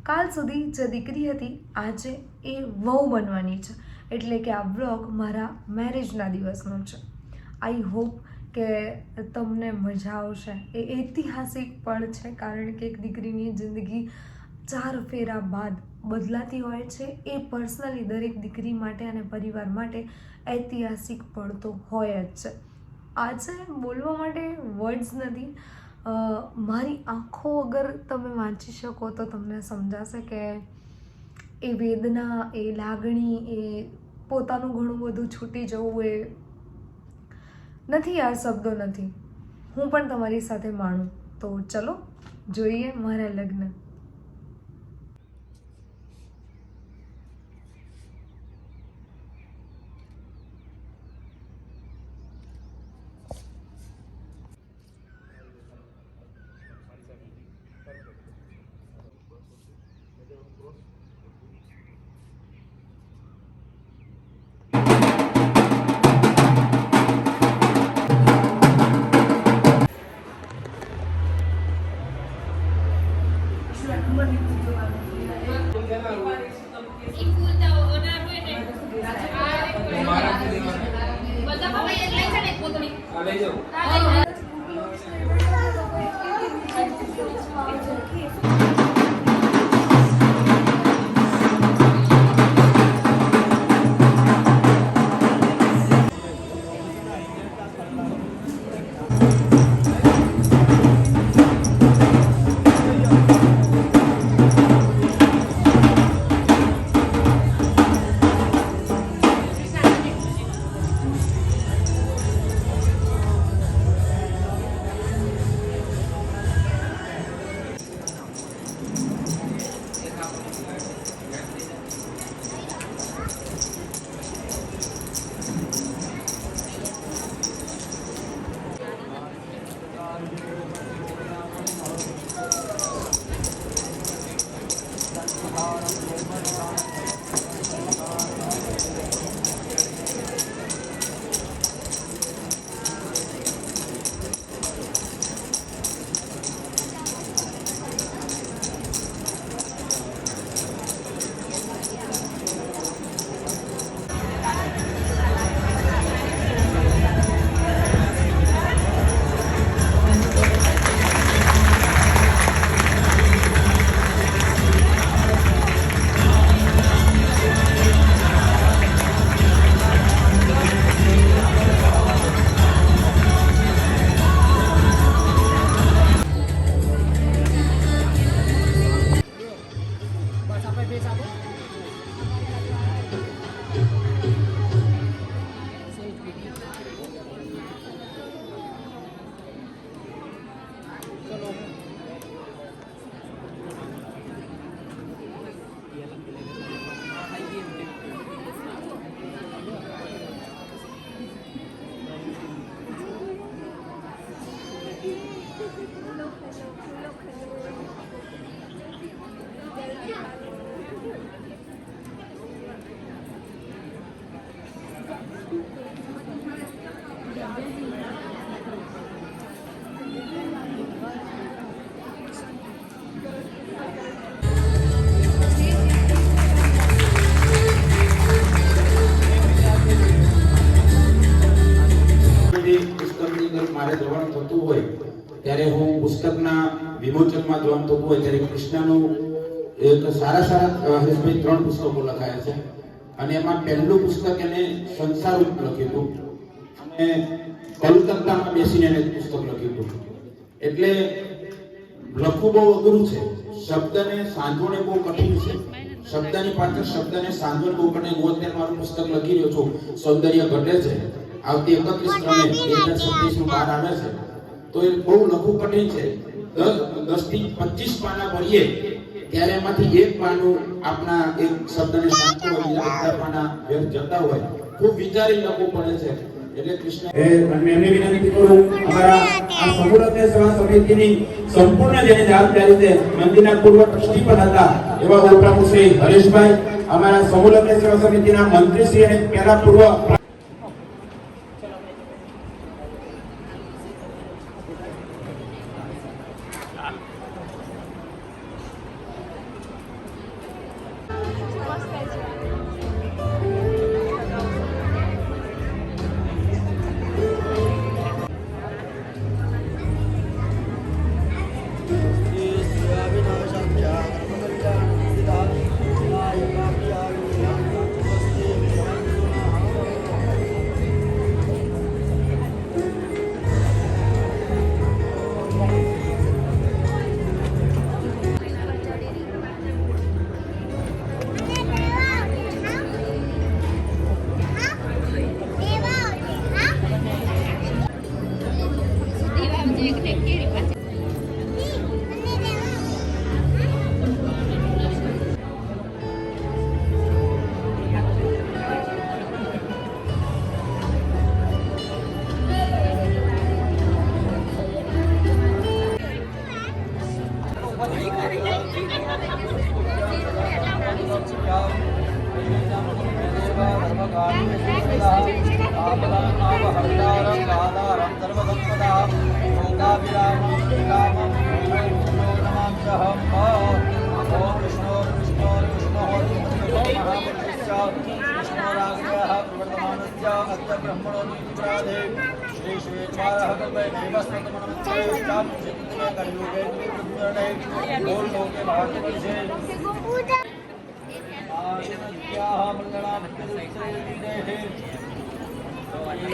કાલ સુધી જે દીકરી હતી આજે એ વહુ બનવાની છે, એટલે કે આ વ્લોગ મારા મેરેજના દિવસનો છે. આઈ હોપ કે તમને મજા આવશે. એ ઐતિહાસિક પળ છે, કારણ કે એક દીકરીની જિંદગી 4 ફેરા બાદ બદલાતી હોય છે. એ પર્સનલી દરેક દીકરી માટે અને પરિવાર માટે ઐતિહાસિક પળ તો હોય જ છે. આજે બોલવા માટે વર્ડ્સ નથી. મારી આંખો અગર તમે વાંચી શકો તો તમને સમજાશે કે એ વેદના, એ લાગણી, એ પોતાનું ઘણું બધું છૂટી જવું, એ નથી યાર, શબ્દો નથી. હું પણ તમારી સાથે માણું. તો ચલો જોઈએ મારા લગ્ન. મારે જવાનું થતું હોય ત્યારે હું પુસ્તકના વિમોચનમાં જવાનું થતું હોય ત્યારે કૃષ્ણનું એક સારા હરેશભાઈ 3 પુસ્તકો લખાયા છે, અને એમાં પહેલું પુસ્તક એને સંસાર રૂપ લખ્યું હતું, અને કલકત્તામાં બેસીને એને પુસ્તક લખ્યું હતું. એટલે લખવું બહુ અઘરું છે, શબ્દને સાંધોને બહુ કઠિન છે, શબ્દની પાછળ શબ્દને સાંધોને બહુ કઠિન. હું અત્યારે મારું પુસ્તક લખી રહ્યો છું, સૌંદર્ય ઘટે છે, આવતી 31 મે 2027 બહાર આવે છે. તો એ બહુ લખવું કઠિન છે. 10 થી 25 પાના ભરીએ ત્યારે એમાંથી એક પાનું આપણા એક શબ્દને સાંધો હોય, બીજા બધા પાના વ્યર્થ જતા હોય. ખૂબ વિચારી લખવું પડે છે. એટલે કૃષ્ણ એમને વિનંતી કરું, અમારા આ સમૂહ સેવા સમિતિની સંપૂર્ણ જેની જવાબદારી છે, મંદિરના પૂર્વ ટ્રસ્ટી પણ હતા એવા ઉપપ્રમુખ શ્રી હરેશભાઈ, અમારા સમૂહ સેવા સમિતિના મંત્રી શ્રી અને પહેલા પૂર્વ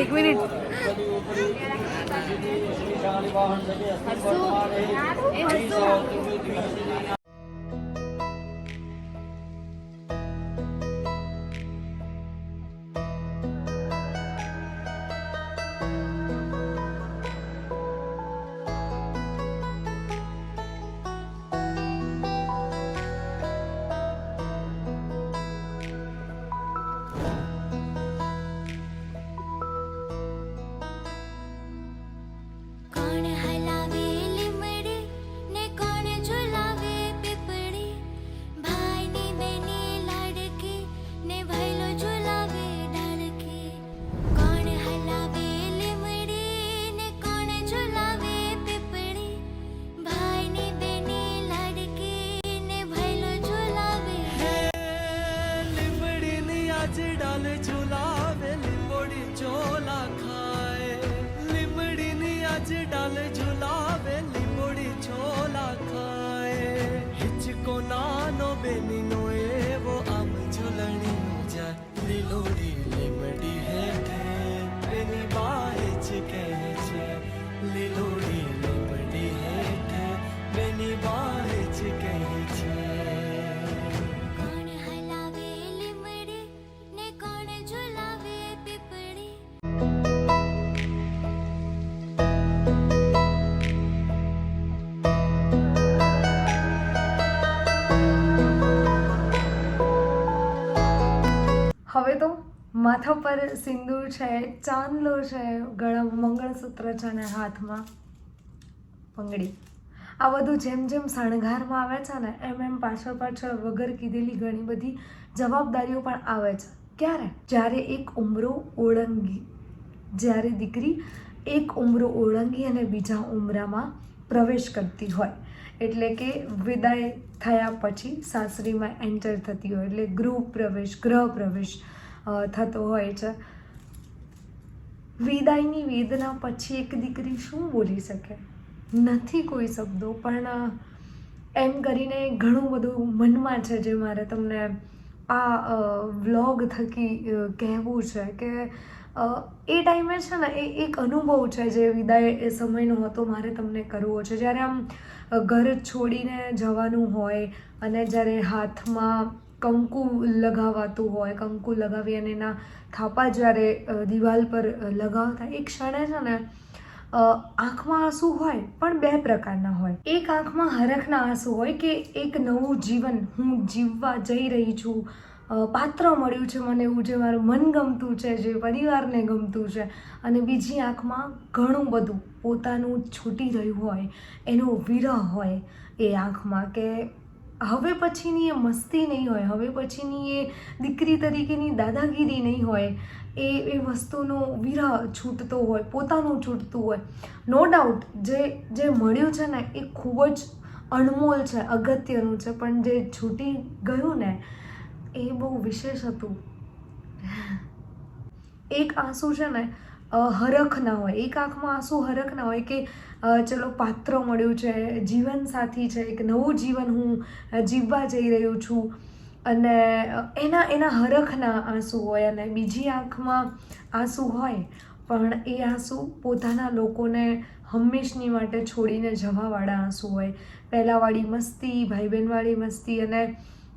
एक मिनिट. કોણ હલાવે લીમડી ને કોણ ઝુલાવે પીપળી, ભાઈની બેની લાડકી ને ભૈલો ઝુલાવે ડાળકી. કોણ હલાવે લીમડી ને કોણ ઝુલાવે પીપળી, ભાઈની બેની લાડકી ને ભૈલો ઝુલાવે. લીમડીની આજ ડાલ ઝુલાવે લીંબોડી ચોલા ખાય, લીમડીની આજ ડાલ ઝુલાવે લીંબોડી ચોલા ખાય. હિચકો નાનો બેનીનો એવો આમ ઝૂલણી જાય, લીલોડી લીમડી હેઠે બેની બાએ જ કહે છે, લીલોડી લીમડી હેઠે બેની બાએ જ કહે છે. કોણ હલાવે લીમડી ને કોણ ઝુલાવે પીપળી. હવે તો માથા પર સિંદૂર છે, ચાંદલો છે, ગળામાં મંગળસૂત્ર છે અને હાથમાં બંગડી. આ બધું જેમ જેમ શણગારમાં આવે છે ને એમ એમ પાછળ પાછળ વગર કીધેલી ઘણી બધી જવાબદારીઓ પણ આવે છે. ક્યારે? જ્યારે એક ઉંમરો ઓળંગી, જ્યારે દીકરી એક ઉંમરો ઓળંગી અને બીજા ઉંમરામાં પ્રવેશ કરતી હોય, એટલે કે વિદાય થયા પછી સાસરીમાં એન્ટર થતી હોય, એટલે ગ્રહ પ્રવેશ થતો હોય છે. વિદાયની વેદના પછી એક દીકરી શું બોલી શકે? નથી કોઈ શબ્દો, પણ એમ કરીને ઘણું બધું મનમાં છે જે મારે તમને આ વ્લોગ થકી કહેવું છે કે એ ટાઈમે છે ને એ એક અનુભવ છે જે વિદાય એ સમયનો હતો, મારે તમને કરવો છે. જ્યારે આમ ઘર છોડીને જવાનું હોય અને જ્યારે હાથમાં કંકુ લગાવાતું હોય, કંકુ લગાવી અને એના થાપા જ્યારે દિવાલ પર લગાવતા, એક ક્ષણે છે ને આંખમાં આંસુ હોય, પણ બે પ્રકારના હોય. એક આંખમાં હરખના આંસુ હોય કે એક નવું જીવન હું જીવવા જઈ રહી છું, પાત્ર મળ્યું છે મને એવું જે મારું મન ગમતું છે, જે પરિવારને ગમતું છે. અને બીજી આંખમાં ઘણું બધું પોતાનું છૂટી રહ્યું હોય, એનો વિરહ હોય એ આંખમાં, કે હવે પછીની એ મસ્તી નહીં હોય, હવે પછીની એ દીકરી તરીકેની દાદાગીરી નહીં હોય, એ વસ્તુનો વિરહ છૂટતો હોય, પોતાનું છૂટતું હોય. નો ડાઉટ જે મળ્યું છે ને એ ખૂબ જ અણમોલ છે, અગત્યનું છે, પણ જે છૂટી ગયું ને એ બહુ વિશેષ હતું. એક આંસુ છે ને હરખ ના હોય, એક આંખમાં આંસુ હરખ ના હોય કે ચલો પાત્ર મળ્યું છે, જીવન સાથી છે, એક નવું જીવન હું જીવવા જઈ રહ્યું છું, અને એના હરખના આંસુ હોય. અને બીજી આંખમાં આંસુ હોય પણ એ આંસુ પોતાના લોકોને હંમેશની માટે છોડીને જવાવાળા આંસુ હોય. પહેલાંવાળી મસ્તી, ભાઈ બહેનવાળી મસ્તી, અને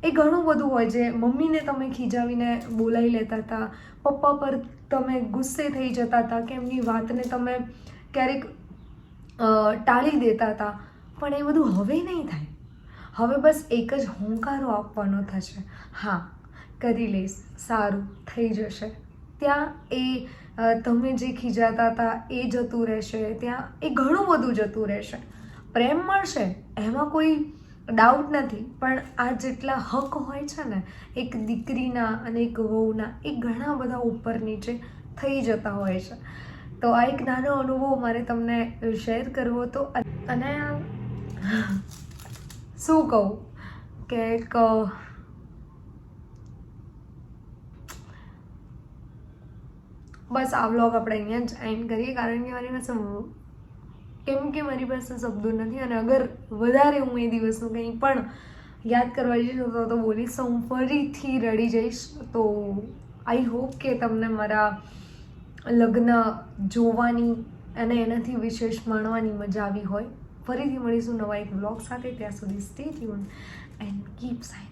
એ ઘણું બધું હોય જે મમ્મીને તમે ખીજાવીને બોલાવી લેતા હતા, પપ્પા પર તમે ગુસ્સે થઈ જતા હતા કે એમની વાતને તમે ક્યારેક ટાળી દેતા હતા. પણ એ બધું હવે નહીં થાય. હવે બસ એક જ હોંકારો આપવાનો થશે, હા કરી લઈશ, સારું થઈ જશે. ત્યાં એ તમે જે ખીજાતા હતા એ જતું રહેશે, ત્યાં એ ઘણું બધું જતું રહેશે. પ્રેમ મળશે એમાં કોઈ ડાઉટ નથી, પણ આ જેટલા હક હોય છે ને એક દીકરીના અને એક વહુના, એ ઘણા બધા ઉપર નીચે થઈ જતા હોય છે. તો આ એક નાનો અનુભવ મારે તમને શેર કરવો હતો. અને શું કહું કે બસ આ વ્લોગ આપણે અહીંયા જ એન્ડ કરીએ, કારણ કે મારી પાસે શબ્દો નથી. અને અગર વધારે હું એ દિવસનું કંઈ પણ યાદ કરવા જઈશ તો બોલીશ તો હું ફરીથી રડી જઈશ. તો આઈ હોપ કે તમને મારા લગ્ન જોવાની અને એનાથી વિશેષ માણવાની મજા આવી હોય. ફરીથી મળીશું નવા એક વ્લોગ સાથે. ત્યાં સુધી stay tune and keep sign.